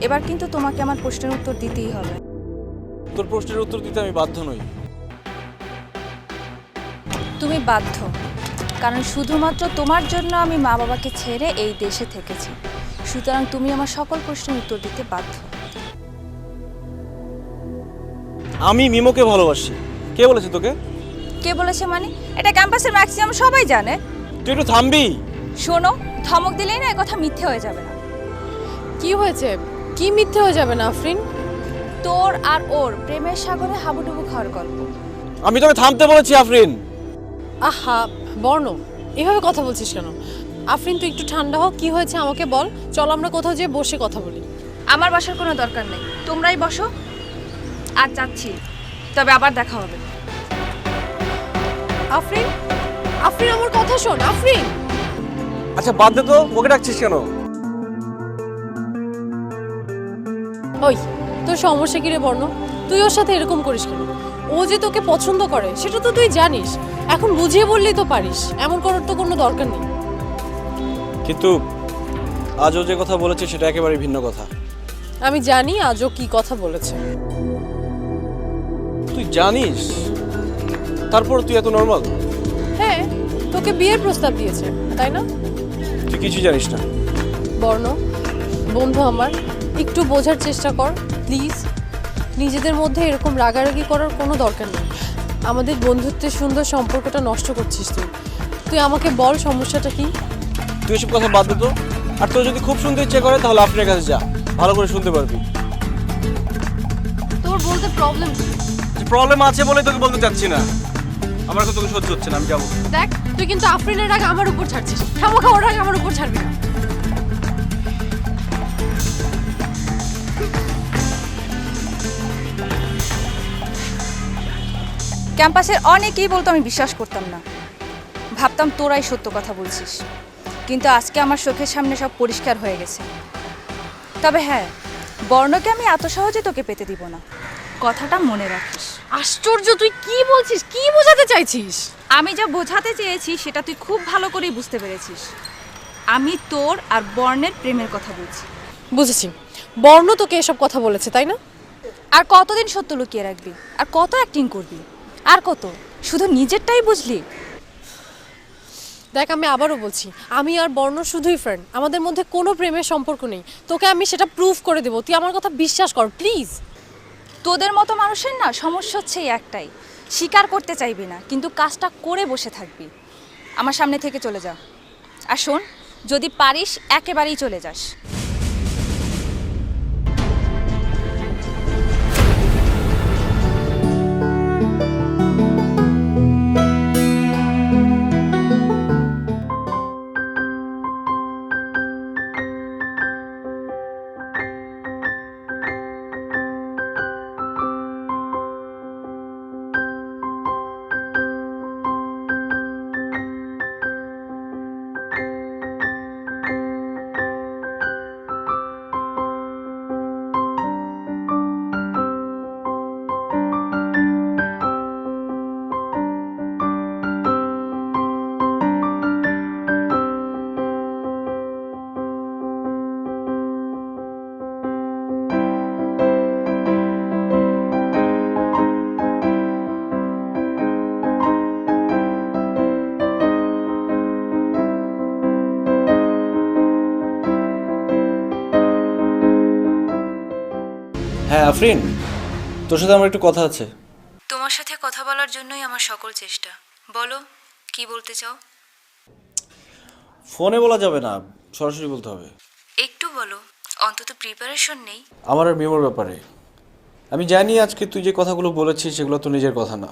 এবার কিন্তু তোমাকে আমার প্রশ্নের উত্তর দিতেই হবে। তোর প্রশ্নের উত্তর দিতে আমি বাধ্য নই। তুমি বাধ্য, কারণ শুধুমাত্র তোমার জন্য আমি মা বাবাকে ছেড়ে এই দেশে থেকেছি। সুতরাং তুমি আমার সকল প্রশ্নের উত্তর দিতে বাধ্য। আমি মিমোকে ভালোবাসি। কে বলেছে তোকে? কে বলেছে মানে? এটা ক্যাম্পাসের ম্যাক্সিমাম সবাই জানে। তুই একটু থামবি? শোনো, ধমক দিলেই না এই কথা মিথ্যে হয়ে যাবে না। কি হয়েছে? কি মিথ্যে হয়ে যাবে না আফরিন? তোর আর ওর প্রেমের সাগরে হাবুডুবু খাওয়ার গল্প। আমি তোকে থামতে বলেছি আফরিন। আহা বর্ণ, এভাবে কথা বলছিস কেন? আফরিন তুই একটু ঠান্ডা হ, কি হয়েছে আমাকে বল। চল আমরা কোথাও যেয়ে বসে কথা বলি। আমার বসার কোনো দরকার নেই, তোমরাই বসো। আর যাচ্ছি, তবে আবার দেখা হবে। আফরিন, আফরিন আমার কথা শোন আফরিন। আচ্ছা বাদ দে তো, ওকে ডাকছিস কেন? ওই তোর সমস্যা কি রে বর্ণ? তুই ওর সাথে এরকম করিস কেন? ও যে তোকে পছন্দ করে সেটা তো তুই জানিস। এখন বুঝিয়ে বললেই তো পারিস, এমন করার তো কোনো দরকার নেই। কিন্তু আজও যে কথা বলেছে সেটা একেবারে ভিন্ন কথা। আমি জানি আজও কি কথা বলেছে। তুই জানিস, তারপর তুই এত নর্মাল? হ্যাঁ, তোকে বিয়ের প্রস্তাব দিয়েছে তাই না? তুই কিছু জানিস না। বর্ণ, বন্ধু আমার, একটু বোঝার চেষ্টা কর প্লিজ। নিজেদের মধ্যে এরকম রাগারাগি করার কোনো দরকার নেই। আমাদের বন্ধুত্বের সুন্দর সম্পর্কটা নষ্ট করছিস তুই। তুই আমাকে বল সমস্যাটা কি? তুই এসব কথা বাদ দে তো। আর তোর যদি খুব শুনতে ইচ্ছে করে তাহলে আপনার কাছে যা, ভালো করে শুনতে পারবি। তোর বলতে প্রবলেম? প্রবলেম আছে বলে তোকে বলতে চাচ্ছি না। আমার এখন তোকে সহ্য হচ্ছে না, আমি যাবো। দেখ, তুই কিন্তু আফরিনের রাগ আমার উপর ছাড়ছিস। খামোখা ওর রাগ আমার উপর ছাড়বি না। ক্যাম্পাসের অনেকেই বলতো আমি বিশ্বাস করতাম না, ভাবতাম তোরাই সত্য কথা বলছিস। কিন্তু আজকে আমার চোখের সামনে সব পরিষ্কার হয়ে গেছে। তবে হ্যাঁ, বর্ণকে আমি এত সহজে তোকে পেতে দিব না, কথাটা মনে রাখিস। আশ্চর্য, তুই কি বলছিস? কি বোঝাতে চাইছিস? আমি যা বোঝাতে চেয়েছি সেটা তুই খুব ভালো করেই বুঝতে পেরেছিস। আমি তোর আর বর্ণের প্রেমের কথা বলছি। বুঝেছি, বর্ণ তোকে এসব কথা বলেছে তাই না? আর কতদিন সত্য লুকিয়ে রাখবি? আর কত অ্যাক্টিং করবি? আর কত শুধু নিজেরটাই বুঝলি? দেখ, আমি আবারও বলছি, আমি আর বর্ণ শুধুই ফ্রেন্ড। আমাদের মধ্যে কোনো প্রেমের সম্পর্ক নেই। তোকে আমি সেটা প্রুফ করে দেবো, তুই আমার কথা বিশ্বাস কর প্লিজ। তোদের মতো মানুষের না সমস্যা হচ্ছে এই একটাই, স্বীকার করতে চাইবি না, কিন্তু কাজটা করে বসে থাকবি। আমার সামনে থেকে চলে যা। আর শোন, যদি পারিস একেবারেই চলে যাস। হ্যাঁ আফরিন, তোর সাথে আমার একটু কথা আছে। তোমার সাথে কথা বলার জন্যই আমার সকল চেষ্টা। বলো, কি বলতে চাও? ফোনে বলা যাবে না, সরাসরি বলতে হবে। একটু বলো, অন্তত প্রিপারেশন নেই। আমার আর মিমোর ব্যাপারে। আমি জানি আজকে তুই যে কথাগুলো বলেছিস সেগুলো তো নিজের কথা না।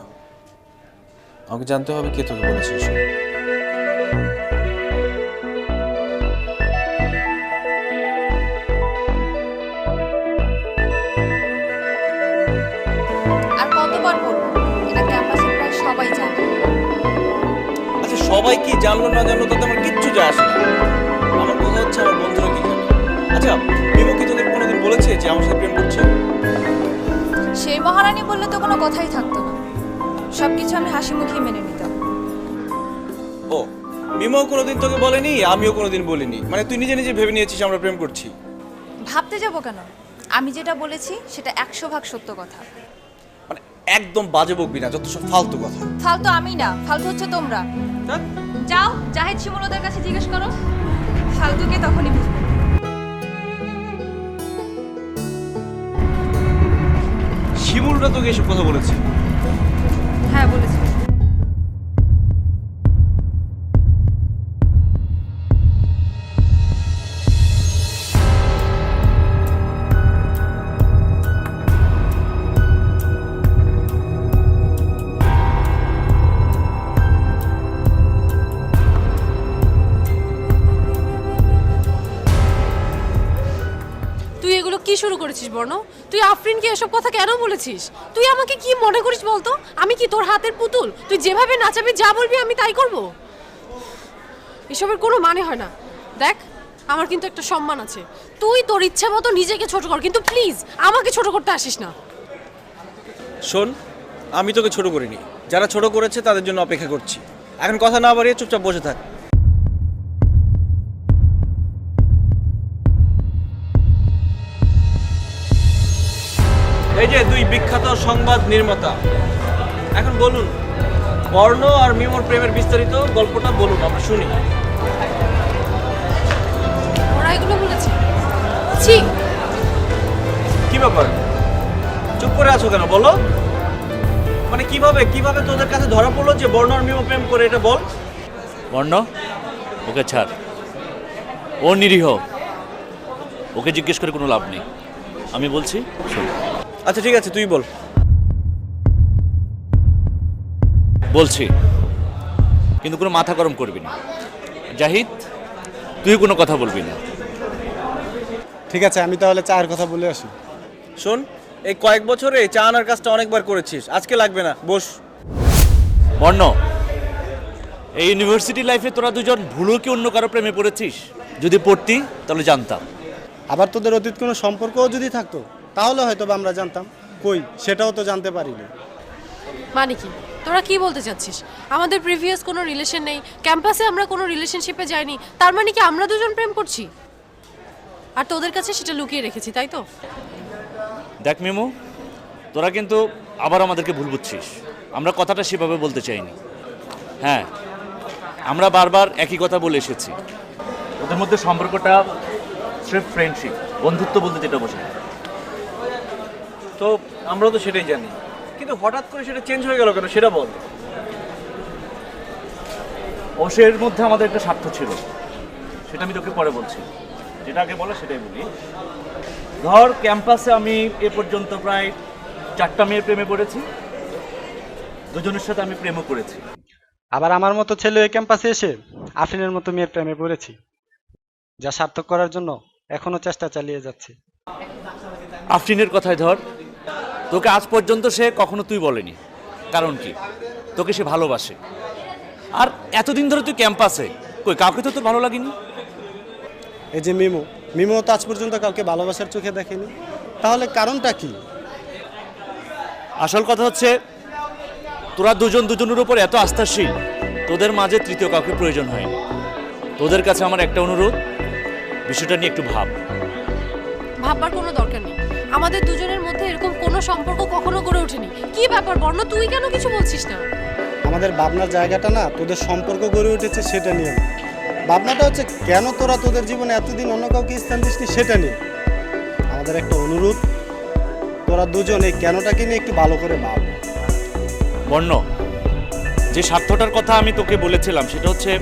আমাকে জানতে হবে কে তোকে বলেছিস। আর কতবার বলবো, এটা ক্যাম্পাসের প্রায় সবাই জানে। আচ্ছা সবাই কি জানলো না জানলো তাতে আমার কিচ্ছু যায় আসে না। আমার কথা হচ্ছে আমার বন্ধুরা কি জানে। আচ্ছা মিমো কি তোদের কোনোদিন বলেছে যে আমার সাথে প্রেম করছে? সেই মহারানী বললে তো কোনো কথাই থাকতো না, সবকিছু আমি হাসি মুখে মেনে নিতাম। ও, মিমো কোনোদিন তোকে বলেনি, আমিও কোনোদিন বলিনি, মানে তুই নিজে নিজে ভেবে নিয়েছিস আমরা প্রেম করছি? ভাবতে যাব কেন? আমি যেটা বলেছি সেটা 100% সত্য কথা। মানে একদম বাজে বকবি না, যত সব ফালতু কথা। ফালতু আমি না, ফালতু হচ্ছে তোমরা। ধ্যাৎ। যাও জাহিদ শিমুলদের কাছে জিজ্ঞেস করো, ফালতুকে তখনই বুঝবে। শিমুলরা তোকে এসব কথা বলেছে? হ্যাঁ বলেছি। তুই এগুলো কি শুরু করেছিস বর্ণ? তুই আফরিনকে এসব কথা কেন বলেছিস? তুই আমাকে কি মনে করিস বলতো? আমি কি তোর হাতের পুতুল? তুই যেভাবে নাচাবি, যা বলবি আমি তাই করব? এসবের কোনো মানে হয় না। দেখ, আমার কিন্তু একটা সম্মান আছে। তুই তোর ইচ্ছা মতো নিজেকে ছোট কর, কিন্তু প্লিজ আমাকে ছোট করতে আসিস না। শোন, আমি তোকে ছোট করিনি, যারা ছোট করেছে তাদের জন্য অপেক্ষা করছি। এখন কথা না বাড়িয়ে চুপচাপ বসে থাক। এই যে দুই বিখ্যাত সংবাদ নির্মাতা, এখন বলুন, বর্ণ আর মিমোর প্রেমের বিস্তারিত গল্পটা বলুন, আমরা শুনি। ওরা এগুলো বলেছে? ছি! কি ব্যাপার, চুপ করে আছো কেন? বলো, মানে কিভাবে কিভাবে তোদের কাছে ধরা পড়লো যে বর্ণ আর মিমো প্রেম করে, এটা বল। বর্ণ, ওকে ছাড়, ও নিরীহ, ওকে জিজ্ঞেস করে কোনো লাভ নেই। আমি বলছি শোন। আচ্ছা ঠিক আছে, তুই বল। বলছি, কিন্তু কোনো মাথা গরম করবি না। জাহিদ, তুই কোনো কথা বলবি না। ঠিক আছে, আমি তাহলে চায়ের কথা বলে আসি। শোন, এই কয়েক বছরে চা আনার কাজটা অনেকবার করেছিস, আজকে লাগবে না, বস। বর্ণ, এই ইউনিভার্সিটি লাইফে তোরা দুজন ভুলেও কি অন্য কারো প্রেমে পড়েছিস? যদি পড়তি তাহলে জানতাম। আবার তোদের অতীত কোনো সম্পর্কও যদি থাকতো তাহলে হয়তো বা আমরা জানতাম। কই, সেটাও তো জানতে পারিনি। মানে কি? তোরা কি বলতে চাচ্ছিস? আমাদের প্রিভিয়াস কোনো রিলেশন নেই, ক্যাম্পাসে আমরা কোনো রিলেশনশিপে যাইনি, তার মানে কি আমরা দুজন প্রেম করছি? আর তোদের কাছে সেটা লুকিয়ে রেখেছি, তাই তো? দেখ মিমু, তোরা কিন্তু আবার আমাদেরকে ভুল বুঝছিস। আমরা কথাটা সেভাবে বলতে চাইনি। হ্যাঁ, আমরা বারবার একই কথা বলে এসেছি, ওদের মধ্যে সম্পর্কটা স্রেফ ফ্রেন্ডশিপ, বন্ধুত্ব বলতে যেটা বোঝায়। তো আমরাও তো সেটাই জানি, কিন্তু হঠাৎ করে সেটা চেঞ্জ হয়ে গেল কেন, সেটা বল। ওসের মধ্যে আমাদের একটা স্বার্থ ছিল, সেটা আমি তোকে পরে বলছি। যেটা আগে বলো সেটাই বলি। ধর, ক্যাম্পাসে আমি এ পর্যন্ত প্রায় 4টা মেয়ের প্রেমে পড়েছি, দুজনের সাথে আমি প্রেমও করেছি। আবার আমার মতো ছেলে ওই ক্যাম্পাসে এসে আফরিনের মতো মেয়ের প্রেমে পড়েছি, যা সার্থক করার জন্য এখনো চেষ্টা চালিয়ে যাচ্ছে। আফরিনের কথায় ধর, তোকে আজ পর্যন্ত সে কখনো তুই বলেনি। কারণ কি? তোকে সে ভালোবাসে। আর এতদিন ধরে তুই ক্যাম্পাসে, কই কাউকে তো তোর ভালো লাগেনি। এই যে মিমো তো আজ পর্যন্ত কাউকে ভালোবাসার চোখে দেখেনি, তাহলে কারণটা কি? আসল কথা হচ্ছে, তোরা দুজন দুজনের উপর এত আস্থাশীল, তোদের মাঝে তৃতীয় কাউকে প্রয়োজন হয়নি। তোদের কাছে আমার একটা অনুরোধ, বিষয়টা নিয়ে একটু ভাব। ভাববার কোনো দরকার নেই। আমাদের দুজনের মধ্যে এরকম কোনো সম্পর্ক কখনো গড়ে ওঠেনি। কি ব্যাপার বর্ণ, তুই কেন কিছু বলছিস না? আমাদের ভাবনার জায়গাটা না তোদের সম্পর্ক গড়ে উঠেছে সেটা নিয়ে না। ভাবনাটা হচ্ছে কেন তোরা তোদের জীবনে এতদিন অন্য কাউকে স্থান দিসনি সেটা নিয়ে। আমাদের একটা অনুরোধ, তোরা দুজন এই কেনটাকে নিয়ে একটু ভালো করে ভাব। বর্ণ, যে স্বার্থটার কথা আমি তোকে বলেছিলাম সেটা হচ্ছে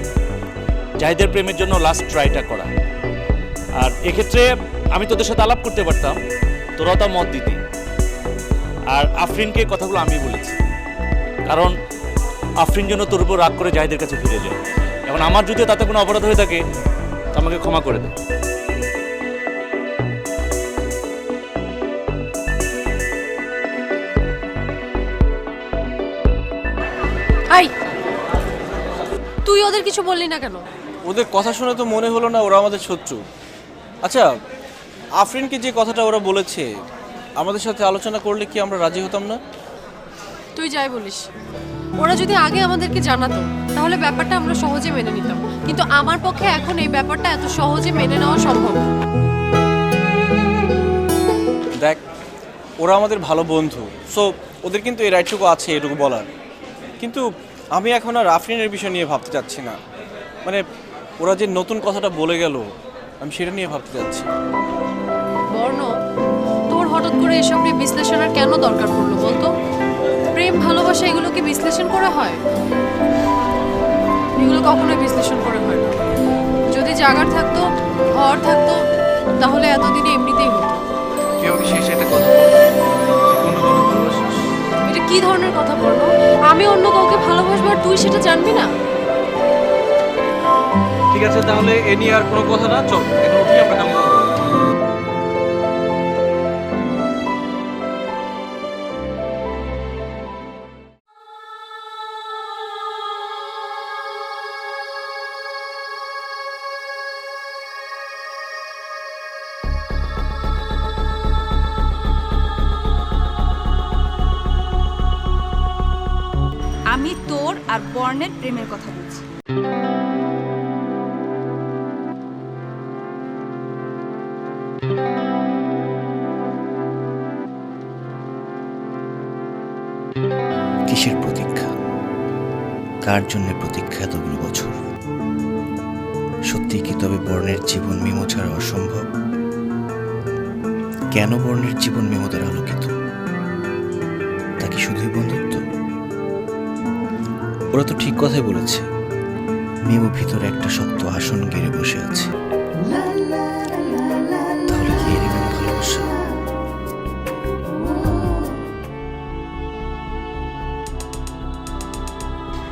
জাহিদের প্রেমের জন্য লাস্ট ট্রাইটা করা। আর এক্ষেত্রে আমি তোদের সাথে আলাপ করতে পারতাম, তোরাও তা মত দিতি। আর আফরিনকে কথাগুলো আমি বলেছি, কারণ আফরিন যেন তোর উপর রাগ করে জাহিদের কাছে ফিরে যায়। এখন আমার যদি তাতে কোনো অপরাধ হয়ে থাকে, তো আমাকে ক্ষমা করে দে। আই, তুই ওদের কিছু বললি না কেন? ওদের কথা শুনে তো মনে হলো না ওরা আমাদের শত্রু। আচ্ছা, আফরিনকে যে কথাটা ওরা বলেছে, আমাদের সাথে আলোচনা করলে কি আমরা রাজি হতাম না? তুই যাই বলিস, ওরা যদি আগে আমাদেরকে জানাতো তাহলে ব্যাপারটা আমরা সহজে মেনে নিতাম, কিন্তু আমার পক্ষে এখন এই ব্যাপারটা এত সহজে মেনে নেওয়া সম্ভব না। দেখ, ওরা আমাদের ভালো বন্ধু, সো ওদের কিন্তু এই রাইটটুকু আছে এটুকু বলার। কিন্তু আমি এখন আর আফরিনের বিষয় নিয়ে ভাবতে চাচ্ছি না। মানে ওরা যে নতুন কথাটা বলে গেল, আমি সেটা নিয়ে ভাবতে চাচ্ছি। বর্ণ, তোর হঠাৎ করে এসব নিয়ে বিশ্লেষণের কেন দরকার পড়লো বলতো? প্রেম ভালোবাসা এগুলো কি বিশ্লেষণ করে হয়? এগুলো কখনোই বিশ্লেষণ করে হয় না। যদি জাগার থাকতো, হওয়ার থাকতো, তাহলে এতদিনে এমনিতেই হতো। কেউ কি শেষে একটা কথা বলবে, অন্য কাউকে ভালোবাসিস? এটা কি ধরনের কথা বলবো? আমি অন্য কাউকে ভালোবাসবো আর তুই সেটা জানবি না? ঠিক আছে, তাহলে এ নিয়ে আর কোনো কথা না, চল এখন উঠি, আমরা কাম করবো। আমি তোর আর বর্ণের প্রেমের কথা বলছি। কিসের প্রতীক্ষা? কার জন্য প্রতীক্ষা এতগুলো বছর? সত্যি কি তবে বর্ণের জীবন মিমো ছাড়া অসম্ভব? কেন বর্ণের জীবন মিমোদের আলোকিত? তা কি শুধুই বন্ধুত্ব? ওরা তো ঠিক কথাই বলেছে, মিমো ভিতরে একটা শক্ত আসন গেড়ে বসে আছে। তাহলে কি এরই নাম ভালোবাসা?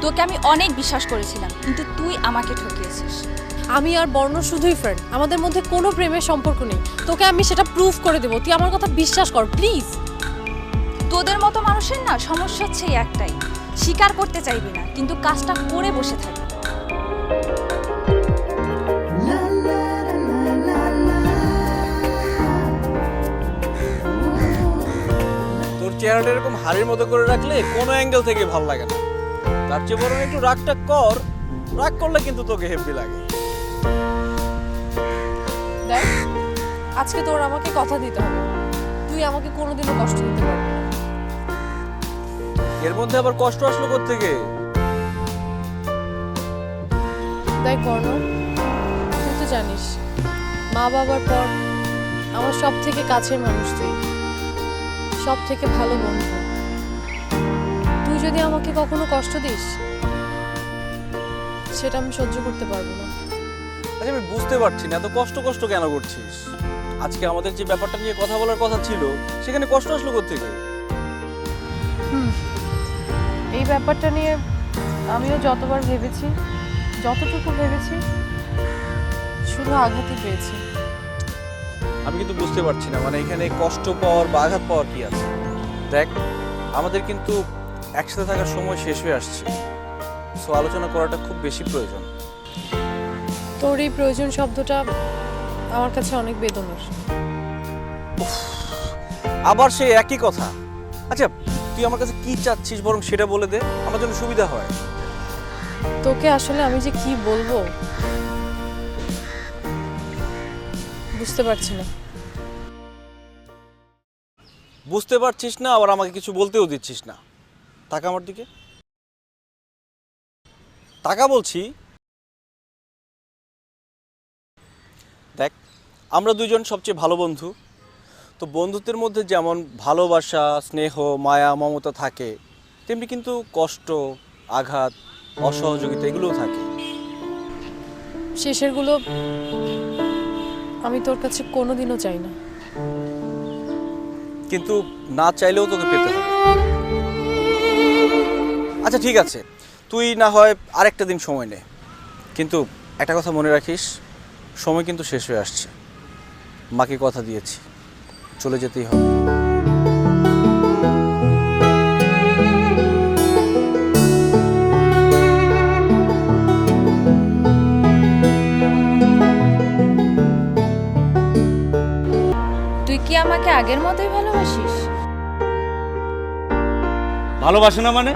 তোকে আমি অনেক বিশ্বাস করেছিলাম, কিন্তু তুই আমাকে ঠকিয়েছিস। আমি আর বর্ণ শুধুই ফ্রেন্ড, আমাদের মধ্যে কোনো প্রেমের সম্পর্ক নেই। তোকে আমি সেটা প্রুফ করে দেবো, তুই আমার কথা বিশ্বাস কর প্লিজ। তোদের মতো মানুষের না সমস্যা হচ্ছে এই একটাই, স্বীকার করতে চাইবি না, কিন্তু কাজটা করে বসে থাকবি। তোর চেহারাটা এরকম হাড়ির মতো করে রাখলে কোনো অ্যাঙ্গেল থেকে ভালো লাগে না। তার চেয়ে বরং একটু রাগটা কর, রাগ করলে কিন্তু তোকে হেভি লাগে। দেখ, আজকে তোর আমাকে কথা দিতে হবে, তুই আমাকে কোনোদিনও কষ্ট দিতে পারবি না। এর মধ্যে আবার কষ্ট আসলো কোত্থেকে? দেখ বর্ণ, তুই তো জানিস মা বাবার পর আমার সব থেকে কাছের মানুষ তুই, সব থেকে ভালো বন্ধু। তুই যদি আমাকে কখনো কষ্ট দিস, সেটা আমি সহ্য করতে পারবো না। আচ্ছা, আমি বুঝতে পারছি না এত কষ্ট কষ্ট কেন করছিস। আজকে আমাদের যে ব্যাপারটা নিয়ে কথা বলার কথা ছিল, সেখানে কষ্ট আসলো কোত্থেকে? এই ব্যাপারটা নিয়ে আমিও যতবার ভেবেছি, যতটুকু ভেবেছি, শুধু আঘাতই পেয়েছি। আমি কিন্তু বুঝতে পারছি না, মানে এখানে কষ্ট পাওয়ার বা আঘাত পাওয়ার কি আছে? দেখ, আমাদের কিন্তু একসাথে থাকার সময় শেষ হয়ে আসছে, সো আলোচনা করাটা খুব বেশি প্রয়োজন। তোর এই প্রয়োজন শব্দটা আমার কাছে অনেক বেদনার। আবার সেই একই কথা। আচ্ছা, তুই আমার কাছে কি চাচ্ছিস বরং সেটা বলে দে, আমার জন্য সুবিধা হয়। তোকে আসলে আমি যে কি বলবো বুঝতে পারছি না। বুঝতে পারছিস না, আবার আমাকে কিছু বলতেও দিচ্ছিস না। তাকা আমার দিকে, তাকা বলছি। দেখ, আমরা দুজন সবচেয়ে ভালো বন্ধু, তো বন্ধুত্বের মধ্যে যেমন ভালোবাসা, স্নেহ, মায়া, মমতা থাকে, তেমনি কিন্তু কষ্ট, আঘাত, অসহযোগিতা এগুলোও থাকে। শেষেরগুলো আমি তোর কাছে কোনোদিনও চাই না। কিন্তু না চাইলেও তোকে পেতে হবে। আচ্ছা ঠিক আছে, তুই না হয় আরেকটা দিন সময় নে, কিন্তু একটা কথা মনে রাখিস, সময় কিন্তু শেষ হয়ে আসছে। মাকে কথা দিয়েছি, চলে যেতেই হবে। তুই কি আমাকে আগের মতোই ভালোবাসিস? ভালোবাসে না মানে?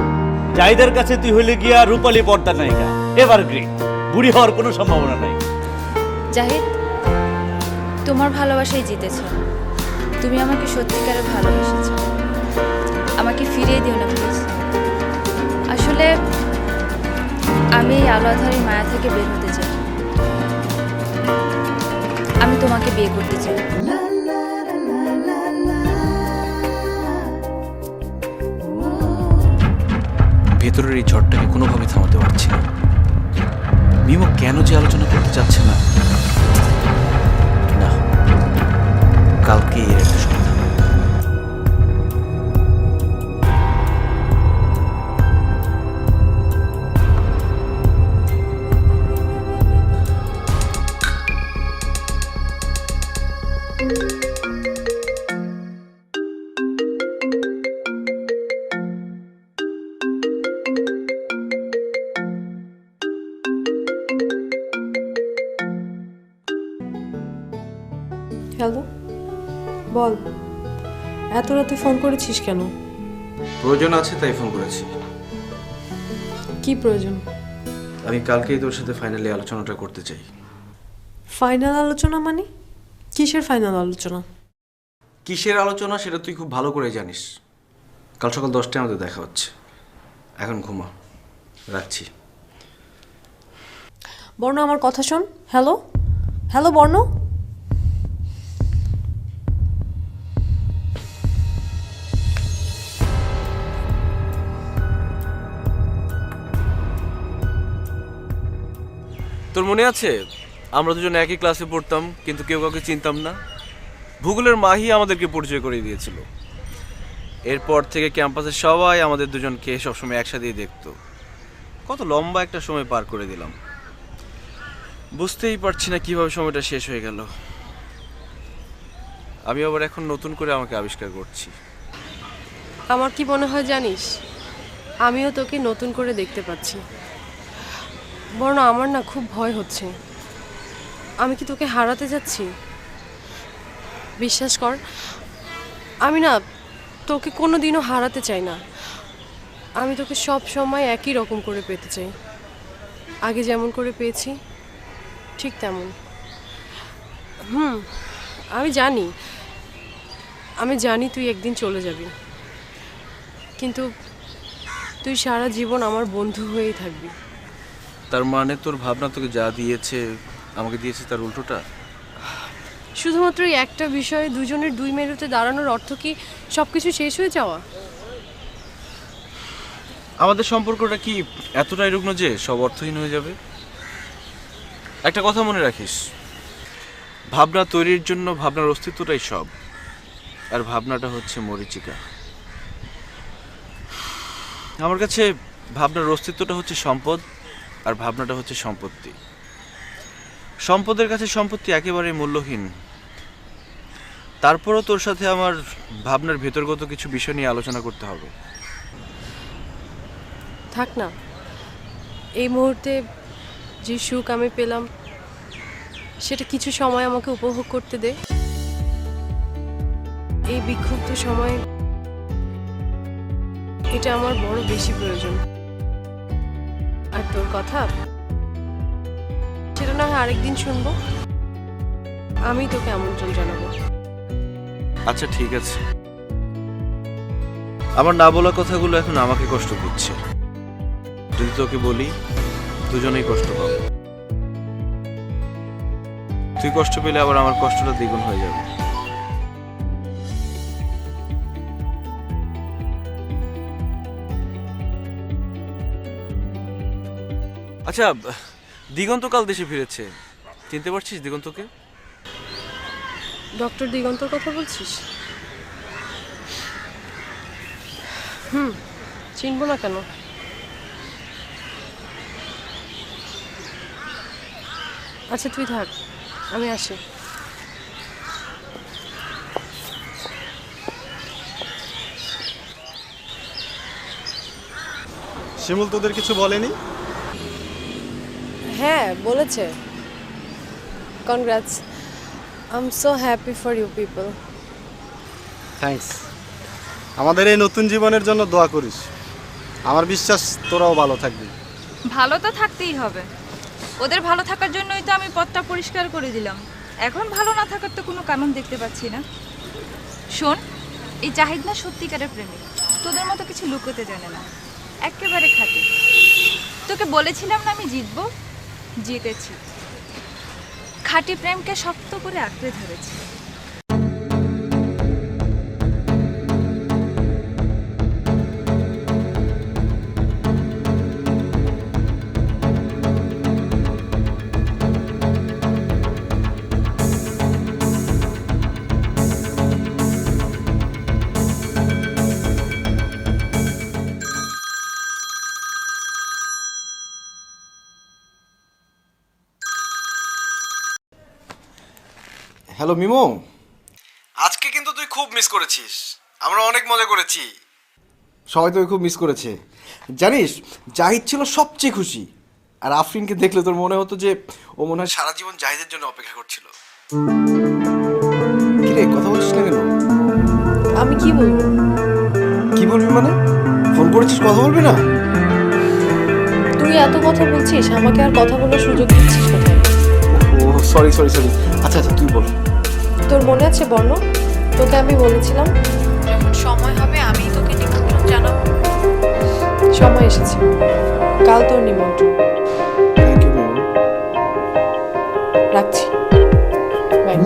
জাহিদের কাছে তুই হইলে গিয়া রূপালী পর্দার নায়িকা, এভার গ্রিন, বুড়ি হওয়ার কোনো সম্ভাবনা নাই। জাহিদ, তোমার ভালোবাসাই জিতেছে। তুমি আমাকে সত্যিকারে ভালোবেসেছো। আমাকে ফিরিয়ে দিও না প্লিজ। আসলে আমি এই আলো আঁধারি মায়া থেকে বের হতে চাই। আমি তোমাকে বিয়ে করতে চাই। ভেতরের এই ঝড়টাকে কোনোভাবে থামাতে পারছি না। মিমো কেন যে আলোচনা করতে চাচ্ছে না, না, কালকে এর একটা সমাধান। হ্যালো, বল। এত রাতে ফোন করেছিস কেন? প্রয়োজন আছে তাই ফোন করেছি। কি প্রয়োজন? আমি কালকেই তোর সাথে ফাইনালি আলোচনাটা করতে চাই। ফাইনাল আলোচনা মানে? কিসের ফাইনাল আলোচনা? কিসের আলোচনা সেটা তুই খুব ভালো করে জানিস। কাল সকাল 10টায় আমাদের দেখা হচ্ছে। এখন ঘুমা, রাখছি। বর্ণ, আমার কথা শোন। হ্যালো, হ্যালো বর্ণ। তোর মনে আছে আমরা দুজন একই ক্লাসে পড়তাম, কিন্তু কেউ কাউকে চিনতাম না? ভূগোলের মাহি আমাদেরকে পরিচয় করিয়ে দিয়েছিল। এরপর থেকে ক্যাম্পাসে সবাই আমাদের দুজনকে সবসময় একসাথেই দেখতো। কত লম্বা একটা সময় পার করে দিলাম, বুঝতেই পারছি না কিভাবে সময়টা শেষ হয়ে গেল। আমি আবার এখন নতুন করে আমাকে আবিষ্কার করছি। আমার কি মনে হয় জানিস, আমিও তোকে নতুন করে দেখতে পাচ্ছি। বর্ণ, আমার না খুব ভয় হচ্ছে। আমি কি তোকে হারাতে যাচ্ছি? বিশ্বাস কর, আমি না তোকে কোনোদিনও হারাতে চাই না। আমি তোকে সব সময় একই রকম করে পেতে চাই। আগে যেমন করে পেয়েছি ঠিক তেমন। আমি জানি তুই একদিন চলে যাবি, কিন্তু তুই সারা জীবন আমার বন্ধু হয়েই থাকবি। তার মানে তোর ভাবনা তোকে যা দিয়েছে আমাকে দিয়েছে তার উল্টোটা? শুধুমাত্র এই একটা বিষয়ে দুজনের দুই মেরুতে দাঁড়ানোর অর্থ কি সব কিছু শেষ হয়ে যাওয়া? আমাদের সম্পর্কটা কি এতটাই রুগ্ন যে সব অর্থহীন হয়ে যাবে? একটা কথা মনে রাখিস, ভাবনা তৈরির জন্য ভাবনার অস্তিত্বটাই সব, আর ভাবনাটা হচ্ছে মরীচিকা। আমার কাছে ভাবনার অস্তিত্বটা হচ্ছে সম্পদ, আর ভাবনাটা হচ্ছে সম্পত্তি। সম্পদের কাছে সম্পত্তি একেবারেই মূল্যহীন। তারপরও তোর সাথে আমার ভাবনার ভেতরগত কিছু বিষয় নিয়ে আলোচনা করতে হবে। থাক না, এই মুহূর্তে যে সুখ আমি পেলাম সেটা কিছু সময় আমাকে উপভোগ করতে দে। এই বিক্ষুব্ধ সময় এটা আমার বড় বেশি প্রয়োজন। আর তোর কথা সেটা না হয় আরেকদিন শুনবো। আমি তোকে আমন্ত্রণ জানাবো। আচ্ছা ঠিক আছে, আমার না বলা কথাগুলো এখন আমাকে কষ্ট দিচ্ছে। যদি তোকে বলি দুজনেই কষ্ট পাবো। তুই কষ্ট পেলে আবার আমার কষ্টটা দ্বিগুণ হয়ে যাবে। আচ্ছা, দিগন্ত কাল দেশে ফিরেছে, চিনতে পারছিস দিগন্তকে? ডক্টর দিগন্তর কথা বলছিস? চিনবো না কেন? আচ্ছা তুই থাক, আমি আসি। শিমুল তোদের কিছু বলেনি? হ্যাঁ বলেছে। Congrats, I am so happy for you people. Thanks. আমাদের এই নতুন জীবনের জন্য দোয়া করিস। আমার বিশ্বাস তোরাও ভালো থাকবি। ভালো তো থাকতেই হবে। ওদের ভালো থাকার জন্যই তো আমি পথটা পরিষ্কার করে দিলাম। এখন ভালো না থাকার তো কোনো কারণ দেখতে পাচ্ছি না। শোন, এই জাহিদ না সত্যিকারের প্রেমিক, তোদের মতো কিছু লুকোতে জানে না, একেবারে খাঁটি। তোকে বলেছিলাম না আমি জিতবো, জিতেছি। খাঁটি প্রেমকে শক্ত করে আঁকড়ে ধরেছি। হ্যালো মিমো, আজকে কিন্তু তুই খুব মিস করেছিস। আমরা অনেক মজা করেছি, সবাই তোকে খুব মিস করেছে। জানিস, জাহিদ ছিল সবচেয়ে খুশি, আর আফরিনকে দেখলে তোর মনে হতো যে ও মনে হয় সারা জীবন জাহিদের জন্য অপেক্ষা করছিল। কিরে, কথা বলছিস না কেন? আমি কি বলবো? কি বলবি মানে? ফোন করেছিস, কথা বলবি না? তুই এত কথা বলছিস, আমাকে আর কথা বলার সুযোগ দিচ্ছিস কোথায়? ও সরি সরি সরি, আচ্ছা আচ্ছা তুই বল। তোর মনে আছে বর্ণ, তোকে আমি বলেছিলাম যখন সময় হবে আমি তোকে নিমন্ত্রণ জানাবো। সময় এসেছে, কাল তোর নিমন্ত্রণ। Thank you Mimo. রাখছি, বাই।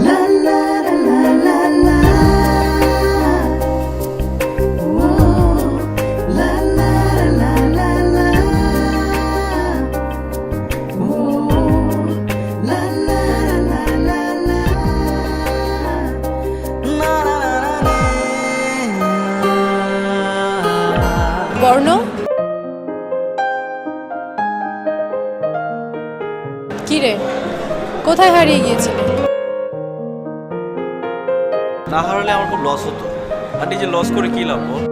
বর্ণ, কি রে, কোথায় হারিয়ে গিয়েছিলে? না হারালে আমার খুব লস হতো, আর নিজে লস করে কি লাভ বল?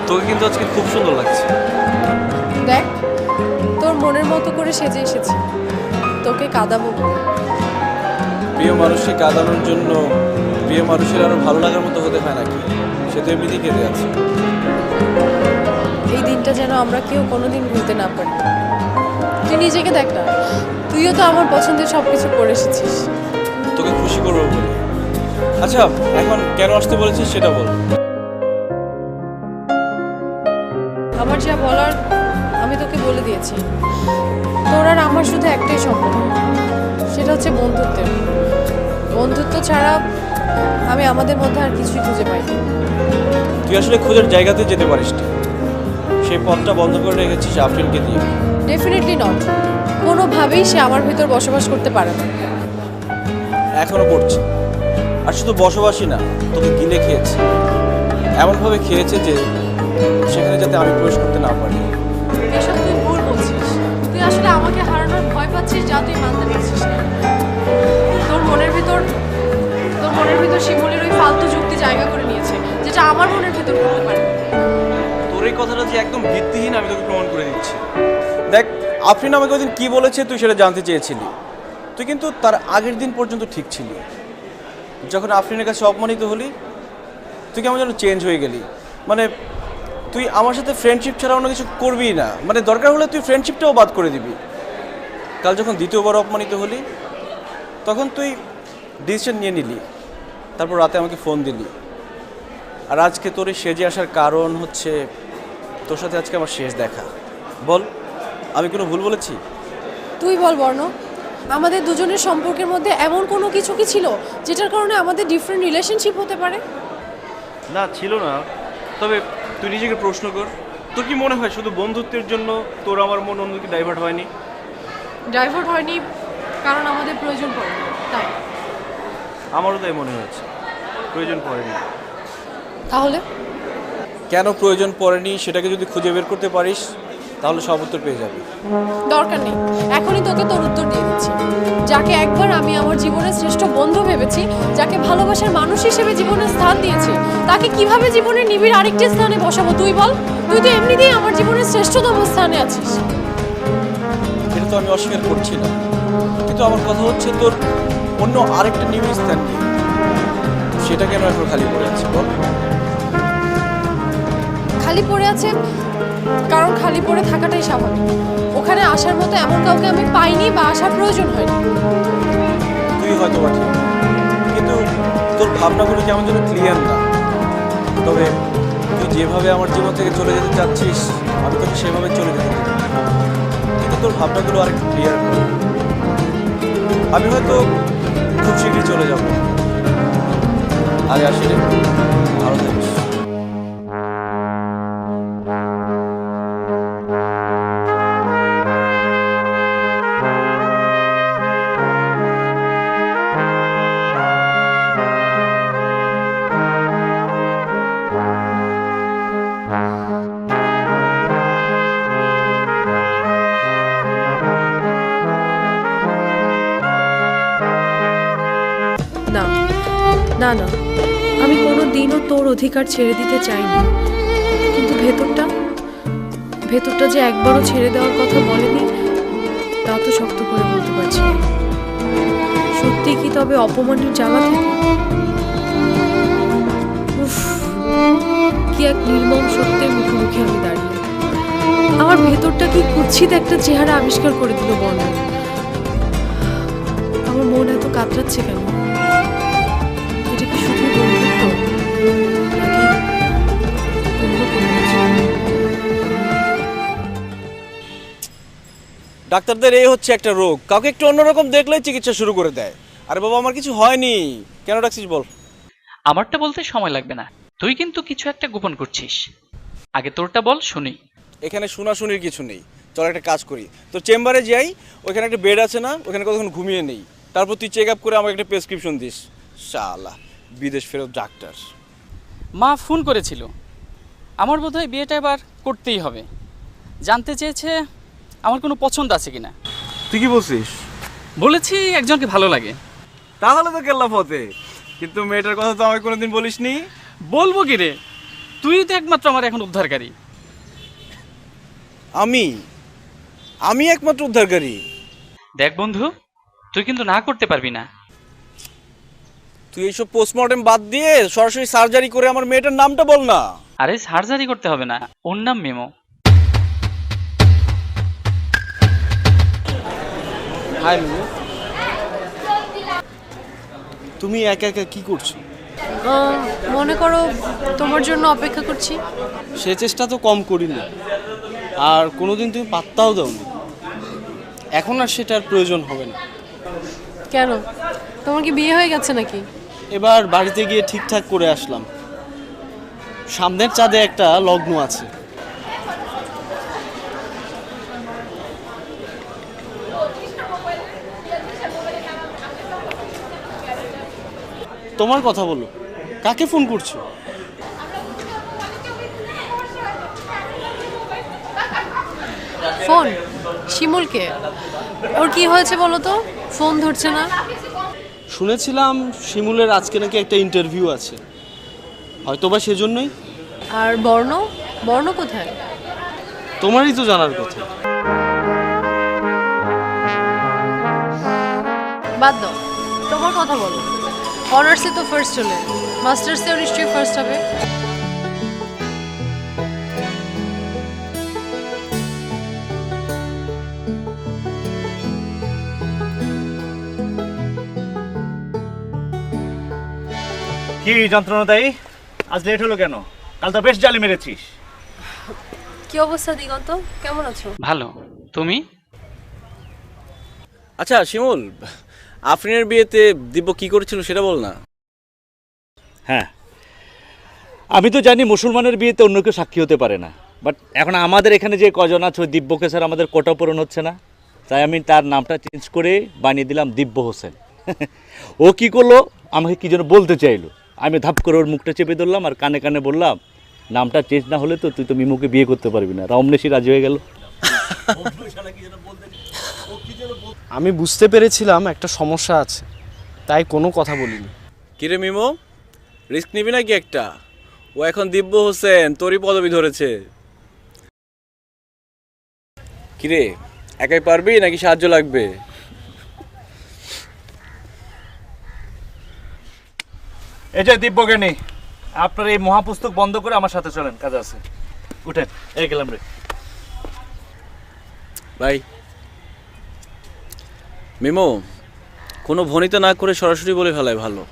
তোকে কিন্তু আজকে খুব সুন্দর লাগছে। দেখ, তোর মনের মতো করে সেজে এসেছি, তোকে কাঁদাবো বলে। প্রিয় মানুষকে কাঁদানোর জন্য প্রিয় মানুষের আরো ভালো লাগার মতো হতে হয় নাকি? সে তো এমনিতেই কেঁদে আছে। এই দিনটা যেন আমরা কেউ কোনোদিন ভুলতে না পারি। তুই নিজেকে দেখ না, তুইও তো আমার পছন্দের সব কিছু করে এসেছিস। তোকে খুশি করবো বলে। আচ্ছা, এখন কেন আসতে বলেছিস সেটা বল। আমার যা বলার আমি তোকে বলে দিয়েছি। তোর আর আমার শুধু একটাই সম্পর্ক, সেটা হচ্ছে বন্ধুত্বের। বন্ধুত্ব ছাড়া আমি আমাদের মধ্যে আর কিছুই খুঁজে পাই না। তুই আসলে খোঁজার জায়গাতে যেতে পারিস না, সেই পথটা বন্ধ করে রেখেছিস আফরিনকে দিয়ে। ডেফিনেটলি নট, কোনোভাবেই সে আমার ভিতর বসবাস করতে পারে না। এখনো করছে, আর শুধু বসবাসই না, তোকে গিলে খেয়েছে। এমনভাবে খেয়েছে যে সেখানে যাতে আমি প্রবেশ করতে না পারি। এসব তুই ভুল বলছিস। তুই আসলে আমাকে হারানোর ভয় পাচ্ছিস, যা তুই মানতে পারছিস না। তোর মনের ভিতর শিমুলের ওই ফালতু যুক্তি জায়গা করে নিয়েছে, যেটা আমার মনের ভিতর করতে পারে। তোর এই কথাটা যে একদম ভিত্তিহীন আমি তোকে প্রমাণ করে দিচ্ছি। দেখ, আফরিন আমাকে ওই দিন কী বলেছে তুই সেটা জানতে চেয়েছিলি। তুই কিন্তু তার আগের দিন পর্যন্ত ঠিক ছিলি। যখন আফরিনের কাছে অপমানিত হলি, তুই কেমন যেন চেঞ্জ হয়ে গেলি। মানে তুই আমার সাথে ফ্রেন্ডশিপ ছাড়া অন্য কিছু করবিই না, মানে দরকার হলে তুই ফ্রেন্ডশিপটাও বাদ করে দিবি। কাল যখন দ্বিতীয়বার অপমানিত হলি, তখন তুই ডিসিশন নিয়ে নিলি, তারপর রাতে আমাকে ফোন দিলি। আর আজকে তোর এই সেজে আসার কারণ হচ্ছে তোর সাথে আজকে আমার শেষ দেখা। বল, আমি কোনো ভুল বলেছি? তুই বল বর্ণ, আমাদের দুজনের সম্পর্কের মধ্যে এমন কোনো কিছু কি ছিল যেটার কারণে আমাদের ডিফারেন্ট রিলেশনশিপ হতে পারে? না, ছিল না। তবে তুই নিজেকে প্রশ্ন কর, তোর কি মনে হয় শুধু বন্ধুত্বের জন্য তোর আমার মন অন্যদিকে ডাইভার্ট হয়নি? ডাইভার্ট হয়নি কারণ আমাদের প্রয়োজন পড়ে, তাই। আমারও তাই মনে হয়েছে, প্রয়োজন পড়েনি। তাহলে কেন প্রয়োজন পড়েনি সেটাকে যদি খুঁজে বের করতে পারিস, তাহলে সব উত্তর পেয়ে যাবি। দরকার নেই, এখনই তোকে তোর উত্তর দিয়ে দিচ্ছি। যাকে একবার আমি আমার জীবনের শ্রেষ্ঠ বন্ধু ভেবেছি, যাকে ভালোবাসার মানুষ হিসেবে জীবনে স্থান দিয়েছি, তাকে কিভাবে জীবনের নিবিড় আরেকটি স্থানে বসাবো তুই বল? তুই তো এমনিতেই আমার জীবনের শ্রেষ্ঠতম স্থানে আছিস। এটা তো আমি অস্বীকার করছি না, কিন্তু আমার কথা হচ্ছে তোর অন্য আরেকটা নিবিড় স্থান নেই, সেটা কেন এখন খালি পড়ে আছে বল? খালি পড়ে আছে কারণ খালি পড়ে থাকাটাই স্বাভাবিক। ওখানে আসার মতো এমন কাউকে আমি পাইনি বা আসার প্রয়োজন হয়নি। তুই হয়তো বা ঠিক, কিন্তু তোর ভাবনাগুলো কেমন যেন ক্লিয়ার না। তবে তুই যেভাবে আমার জীবন থেকে চলে যেতে চাচ্ছিস আমি তোকে সেভাবে চলে যেতে চাই, কিন্তু তোর ভাবনাগুলো আরেকটু ক্লিয়ার কর। আমি হয়তো খুব শীঘ্রই চলে যাব। আজ আসি রে, ভালো থাকিস। না না না, আমি কোনো দিনও তোর অধিকার ছেড়ে দিতে চাইনি, কিন্তু ভেতরটা যে একবারও ছেড়ে দেওয়ার কথা বলেনি তা তো শক্ত করে বলতে পারছি না। সত্যি কি তবে অপমানের জ্বালা থেকে? উফ, কি এক নির্মম সত্যের মুখোমুখি আমি দাঁড়িয়ে। আমার ভেতরটা কি কুৎসিত একটা চেহারা আবিষ্কার করে দিল বর্ণা। আমার মন এত কাতরাচ্ছে কেন? এটা কি শুধু বন্ধুত্ব নাকি অন্য কোনো কিছু? ডাক্তারদের এই হচ্ছে একটা রোগ, কাউকে একটু অন্যরকম দেখলেই চিকিৎসা শুরু করে দেয়। আরে বাবা, আমার কিছু হয়নি, কেন ডাকছিস বল? আমারটা বলতে সময় লাগবে না, তুই কিন্তু কিছু একটা গোপন করছিস। আগে তোরটা বল শুনি। এখানে শোনাশুনির কিছু নেই, চল একটা কাজ করি, তোর চেম্বারে যাই, ওইখানে একটা বেড আছে না, ওখানে কতক্ষণ ঘুমিয়ে নেই, তারপর তুই চেক আপ করে আমাকে একটা প্রেসক্রিপশন দিস। শালা বিদেশ ফেরত ডাক্তার। মা ফোন করেছিল, আমার বোধহয় বিয়েটা এবার করতেই হবে। জানতে চেয়েছে আমার কোনো পছন্দ আছে কিনা। তুই কি বলছিস? বলেছি একজনকে ভালো লাগে। তাহলে তো কেল্লা ফতে, কিন্তু মেয়েটার কথা তো আমাকে কোনোদিন বলিসনি। বলবো কি রে, তুই তো একমাত্র আমার এখন উদ্ধারকারী। আমি একমাত্র উদ্ধারকারী? দেখ বন্ধু, তুই কিন্তু না করতে পারবি না। তুই এইসব পোস্টমর্টেম বাদ দিয়ে সরাসরি সার্জারি করে আমার মেয়েটার নামটা বল না। আরে সার্জারি করতে হবে না, ওর নাম মেমো। হাই মিমু, তুমি একা একা কি করছো? মনে করো তোমার জন্য অপেক্ষা করছি। সে চেষ্টা তো কম করিনি, আর কোনোদিন তুমি পাত্তাও দাওনি। এখন আর সেটার প্রয়োজন হবে না। কেন, তোমার কি বিয়ে হয়ে গেছে নাকি? এবার বাড়িতে গিয়ে ঠিকঠাক করে আসলাম। সামনের চাঁদে একটা লগ্ন আছে। তোমার কথা বলো, কাকে ফোন করছো? ফোন শিমুলকে। ওর কি হয়েছে বলো তো, ফোন ধরছে না। শুনেছিলাম শিমুলের আজকে নাকি একটা ইন্টারভিউ আছে, হয়তোবা সেজন্যই। আর বর্ণ, বর্ণ কোথায়? তোমারই তো জানার কথা। বাদ দাও, তোমার কথা বলো। অনার্সে তো ফার্স্ট হলে, মাস্টার্সেও নিশ্চয়ই ফার্স্ট হবে। কি যন্ত্রণাদায়ী, আজ লেট হলো কেন? কাল তো বেশ জালি মেরেছিস। কি অবস্থা দিগন্ত, কেমন আছো? ভালো, তুমি? আচ্ছা শিমুল, আফরিনের বিয়েতে দিব্য কি করেছিল সেটা বল না। হ্যাঁ, আমি তো জানি মুসলমানের বিয়েতে অন্য কেউ সাক্ষী হতে পারে না, বাট এখন আমাদের এখানে যে কজন আছে ওই দিব্যকে স্যার আমাদের কোটা পূরণ হচ্ছে না, তাই আমি তার নামটা চেঞ্জ করে বানিয়ে দিলাম দিব্য হোসেন। ও কি করলো, আমাকে কি যেন বলতে চাইলো, আমি ধাপ করে ওর মুখটা চেপে ধরলাম আর কানে কানে বললাম, নামটা চেঞ্জ না হলে তো তুই তো মিমুকে বিয়ে করতে পারবি না। রমনেশি রাজি হয়ে গেল। আমি বুঝতে পেরেছিলাম একটা সমস্যা আছে, তাই কোনো কথা বলিনি। কিরে মিমো, রিস্ক নিবি নাকি একটা? ও এখন দিব্য হোসেন তোরই পদবি ধরেছে। কিরে, একাই পারবি নাকি সাহায্য লাগবে? এই যে দিব্যকে নেই, আপনার এই মহাপুস্তক বন্ধ করে আমার সাথে চলেন, কাজ আছে। উঠেন, এই গেলাম রে। ভাই মিমো, কোনো ভনিতা না করে সরাসরি বলে ফেলায় ভালো।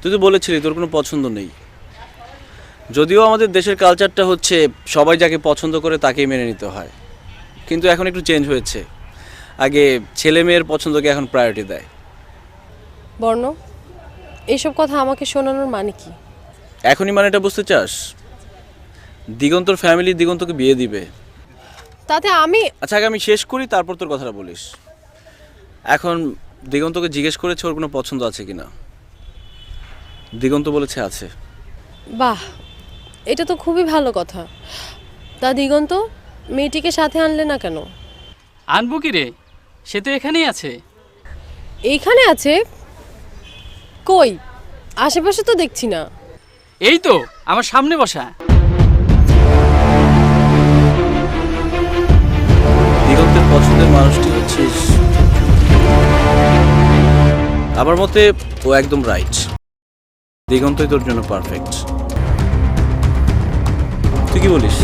তুই তো বলেছিলি তোর কোনো পছন্দ নেই। যদিও আমাদের দেশের কালচারটা হচ্ছে সবাই যাকে পছন্দ করে তাকেই মেনে নিতে হয়, কিন্তু এখন একটু চেঞ্জ হয়েছে। আগে ছেলে মেয়ের পছন্দকে এখন প্রায়োরিটি দেয়। বর্ণ, এইসব কথা আমাকে শোনানোর মানে কি? এখনই মানেটা বুঝতে চাস? দিগন্তর ফ্যামিলি দিগন্তকে বিয়ে দিবে। তাতে আমি আচ্ছা, আগে আমি শেষ করি, তারপর তোর কথাটা বলিস। এখন দিগন্তকে জিজ্ঞেস করেছে ওর কোনো পছন্দ আছে কিনা। দিগন্ত বলেছে আছে। বাহ, এটা তো খুবই ভালো কথা। তা দিগন্ত মেয়েটিকে সাথে আনলে না কেন? আনবো কি রে, সে তো এখানেই আছে। এইখানে আছে? কই, আশেপাশে তো দেখছি না। এই তো আমার সামনে বসা। দিগন্তের পছন্দের মানুষটি হচ্ছিস। আমার মতে ও একদম রাইট। দিগন্তই তোর জন্য পারফেক্ট। তুই কি বলিস?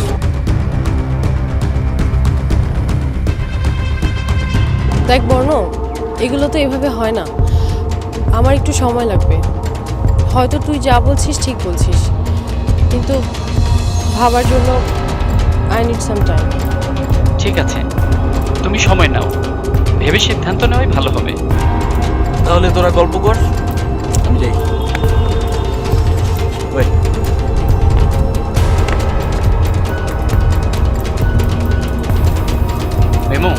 দেখ বর্ণ, এগুলো তো এভাবে হয় না। আমার একটু সময় লাগবে। হয়তো তুই যা বলছিস ঠিক বলছিস, কিন্তু ভাবার জন্য আই নিড সাম টাইম। ঠিক আছে, তুমি সময় নাও, ভেবে সিদ্ধান্ত নেওয়াই ভালো হবে। তাহলে তোরা গল্প কর, আমি যাই। ওয়েট। মেমো,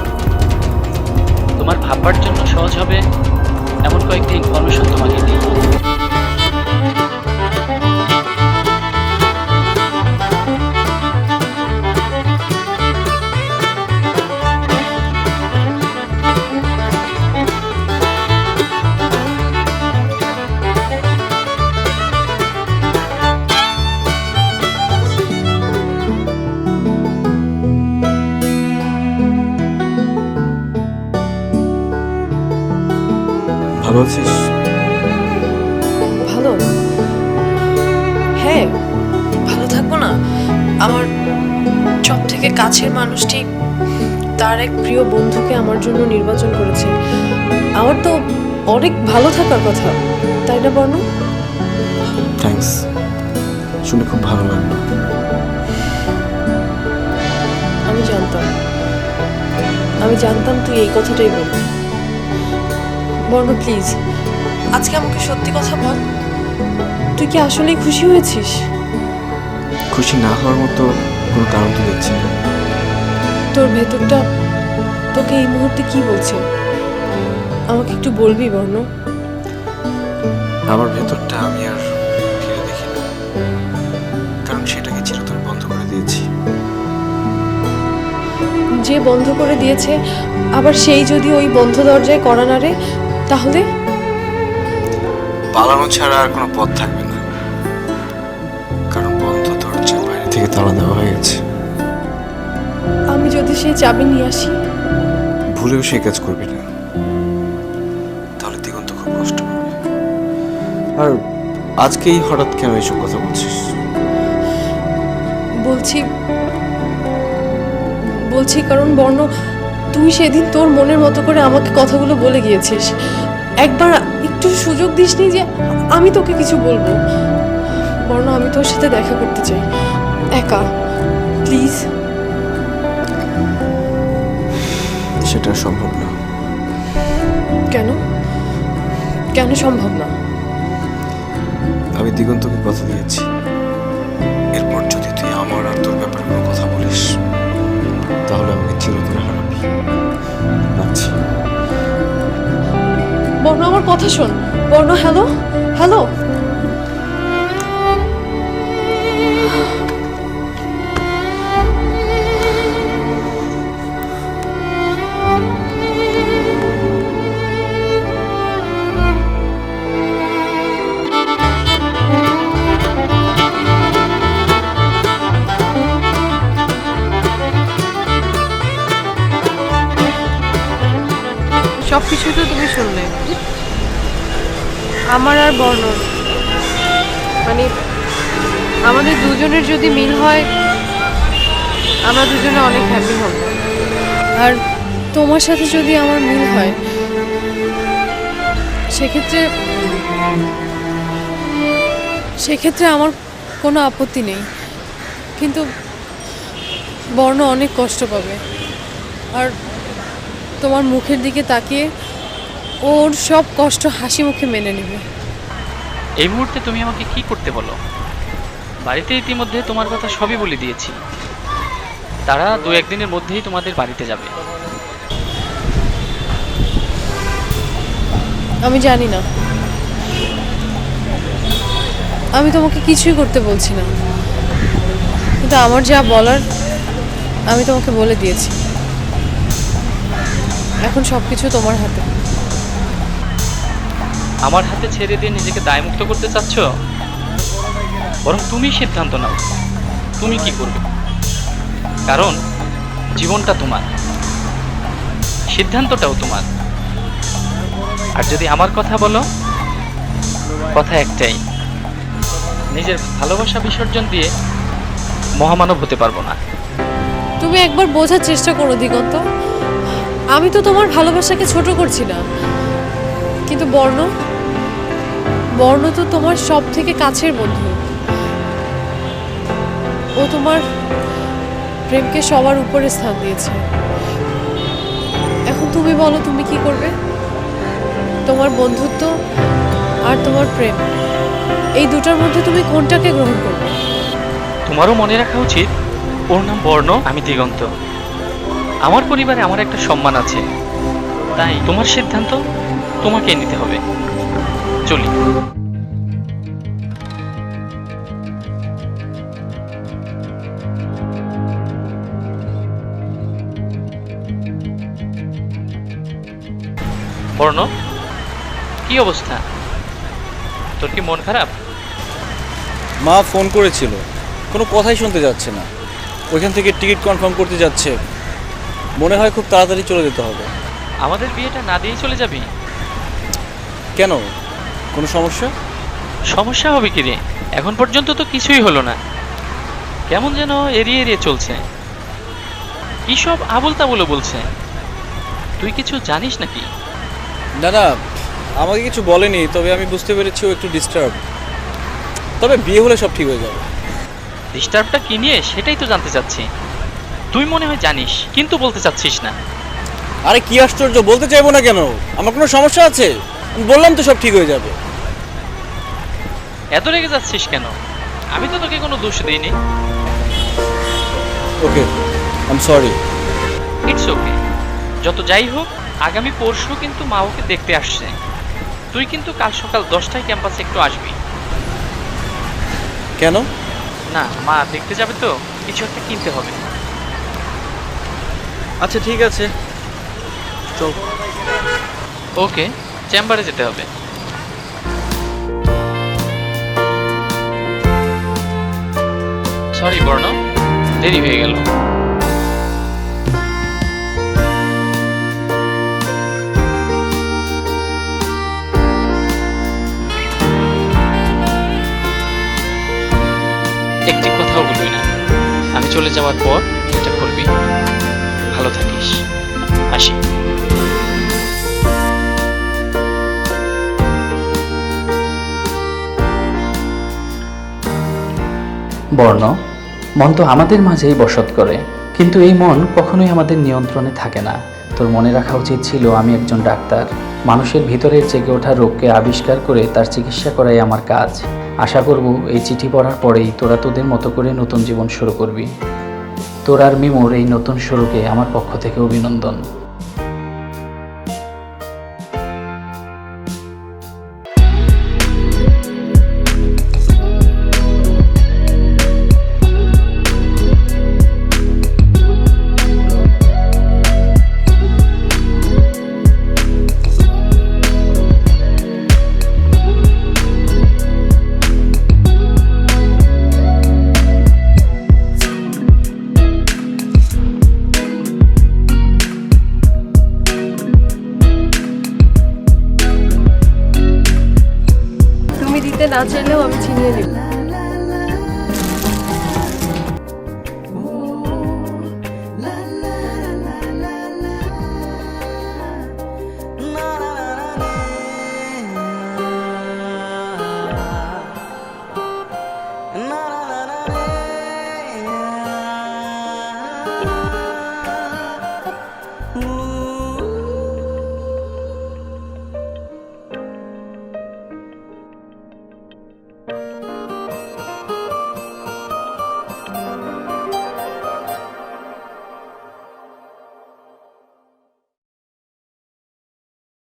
তোমার ভাববার জন্য সহজ হবে এমন কয়েকটি ইনফরমেশন তোমাকে দিই। ভালো আছিস? ভালো? হ্যাঁ, ভালো থাকবো না? আমার সব থেকে কাছের মানুষটি তার এক প্রিয় বন্ধুকে আমার জন্য নির্বাচন করেছে। আমার তো অনেক ভালো থাকার কথা, তাই না বর্ণ? থ্যাঙ্কস, শুনে খুব ভালো লাগলো। আমি জানতাম তুই এই কথাটাই বলবি। বর্ণ প্লিজ, আজকে আমাকে সত্যি কথা বল, তুই কি আসলেই খুশি হয়েছিস? খুশি না হওয়ার মতো কোনো কারণ তো দেখছি না। তোর ভেতরটা তোকে এই মুহূর্তে কি বলছে আমাকে একটু বলবি বর্ণ? আমার ভেতরটা আমি আর ফিরে দেখি না, কারণ সেটাকে চিরতরে বন্ধ করে দিয়েছি। যে বন্ধ করে দিয়েছে আবার সেই যদি ওই বন্ধ দরজায় কড়া নাড়ে, তাহলে পালানো ছাড়া আর কোনো পথ থাকবে না, কারণ বন্ধ দরজার বাইরে থেকে তালা দেওয়া হয়ে গেছে। আমি যদি সেই চাবি নিয়ে আসি? ভুলেও সে কাজ করবি না, তাহলে দিগন্ত খুব কষ্ট পাবে। আর আজকেই হঠাৎ কেন এইসব কথা বলছিস? বলছি কারণ বর্ণ, তুই সেদিন তোর মনের মতো করে আমাকে কথাগুলো বলে গিয়েছিস। একবার একটু সুযোগ দিসনি যে আমি তোকে কিছু বলবো। বর্ণ, আমি তোর সাথে দেখা করতে চাই, একা, প্লিজ। সেটা সম্ভব না। কেন? কেন সম্ভব না? আমি দিগন্তকে কথা দিয়েছি, এরপর যদি তুই আমার আর তোর ব্যাপারে কোনো কথা বলিস তাহলে আমাকে চিরতরে হারাবি। রাখছি। বর্ণ, আমার কথা শোন। বর্ণ, হ্যালো হ্যালো। সব কিছুই তো তুমি শুনলে, আমার আর বর্ণর, মানে আমাদের দুজনের যদি মিল হয় আমরা দুজনে অনেক হ্যাপি হব। আর তোমার সাথে যদি আমার মিল হয় সেক্ষেত্রে সেক্ষেত্রে আমার কোনো আপত্তি নেই, কিন্তু বর্ণ অনেক কষ্ট পাবে। আর তোমার মুখের দিকে তাকিয়ে ওর সব কষ্ট হাসি মুখে মেনে নেবে। এই মুহূর্তে তুমি আমাকে কি করতে বলো? বাড়িতে ইতিমধ্যে তোমার কথা সবই বলে দিয়েছি। তারা 2-1 দিনের মধ্যেই তোমাদের বাড়িতে যাবে। আমি জানি না, আমি তোমাকে কিছুই করতে বলছি না, কিন্তু আমার যা বলার আমি তোমাকে বলে দিয়েছি। এখন সব কিছু তোমার হাতে। আমার হাতে ছেড়ে দিয়ে নিজেকে দায়মুক্ত করতে চাচ্ছ? বরং তুমি সিদ্ধান্ত নাও তুমি কি করবে, কারণ জীবনটা তোমার, সিদ্ধান্তটাও তোমার। আর যদি আমার কথা বলো, কথা একটাই, নিজের ভালোবাসা বিসর্জন দিয়ে মহামানব হতে পারবো না। তুমি একবার বোঝার চেষ্টা করো দিগন্ত, আমি তো তোমার ভালোবাসাকে ছোট করছি না, কিন্তু বর্ণ বর্ণ তো তোমার সব থেকে কাছের বন্ধু। ও তোমার প্রেমকে সবার উপরে স্থান দিয়েছে। এখন তুমি বলো তুমি কি করবে? তোমার বন্ধুত্ব আর তোমার প্রেম, এই দুটার মধ্যে তুমি কোনটাকে গ্রহণ করবে? তোমারও মনে রাখা উচিত, ওর নাম বর্ণ, আমি দিগন্ত। আমার পরিবারে আমার একটা সম্মান আছে, তাই তোমার সিদ্ধান্ত তোমাকেই নিতে হবে। চলি। বর্ণ, কি অবস্থা? তোর কি মন খারাপ? মা ফোন করেছিল, কোনো কথাই শুনতে যাচ্ছে না। ওইখান থেকে টিকিট কনফার্ম করতে যাচ্ছে, মনে হয় খুব তাড়াতাড়ি চলে যেতে হবে। আমাদের বিয়েটা না দিয়েই চলে যাবি? কেন, কোনো সমস্যা? সমস্যা হবে কি রে? এখন পর্যন্ত তো কিছুই হলো না, কেমন যেন এড়িয়ে এড়িয়ে চলছে, কি সব আবল তাবল বলছে। তুই কিছু জানিস নাকি? না না, আমাকে কিছু বলেনি, তবে আমি বুঝতে পেরেছি ও একটু ডিস্টার্ব। তবে বিয়ে হলে সব ঠিক হয়ে যাবে। ডিস্টার্বটা কি নিয়ে সেটাই তো জানতে চাচ্ছি। তুই মনে হয় জানিস, কিন্তু বলতে চাচ্ছিস না। আরে কি আশ্চর্য, বলতে চাইবো না কেন? আমার কোনো সমস্যা আছে? আমি বললাম তো সব ঠিক হয়ে যাবে। এত রেগে যাচ্ছিস কেন? আমি তো তোকে কোনো দোষ দিইনি। Okay, I am sorry. It's okay. যত যাই হোক, আগামী পরশু কিন্তু মা ওকে দেখতে আসছে। তুই কিন্তু কাল সকাল 10টায় ক্যাম্পাসে একটু আসবি। কেন? না, মা দেখতে যাবে তো, কিছু একটা কিনতে হবে। আচ্ছা ঠিক আছে, চল। ওকে, চেম্বারে যেতে হবে। সরি বর্ণ, দেরি হয়ে গেল। একটি কথাও বলবি না, আমি চলে যাওয়ার পর এটা করবি। ভালো থাকিস, আসি। বর্ণ, মন তো আমাদের মাঝেই বসত করে, কিন্তু এই মন কখনোই আমাদের নিয়ন্ত্রণে থাকে না। তোর মনে রাখা উচিত ছিল আমি একজন ডাক্তার। মানুষের ভিতরের জেগে ওঠা রোগকে আবিষ্কার করে তার চিকিৎসা করাই আমার কাজ। আশা করব এই চিঠি পড়ার পরেই তোরা তোদের মতো করে নতুন জীবন শুরু করবি। তোর আর মিমোর এই নতুন শুরুকে আমার পক্ষ থেকে অভিনন্দন। তুমি দিতে না চাইলেও আমি ছিনিয়ে নেব।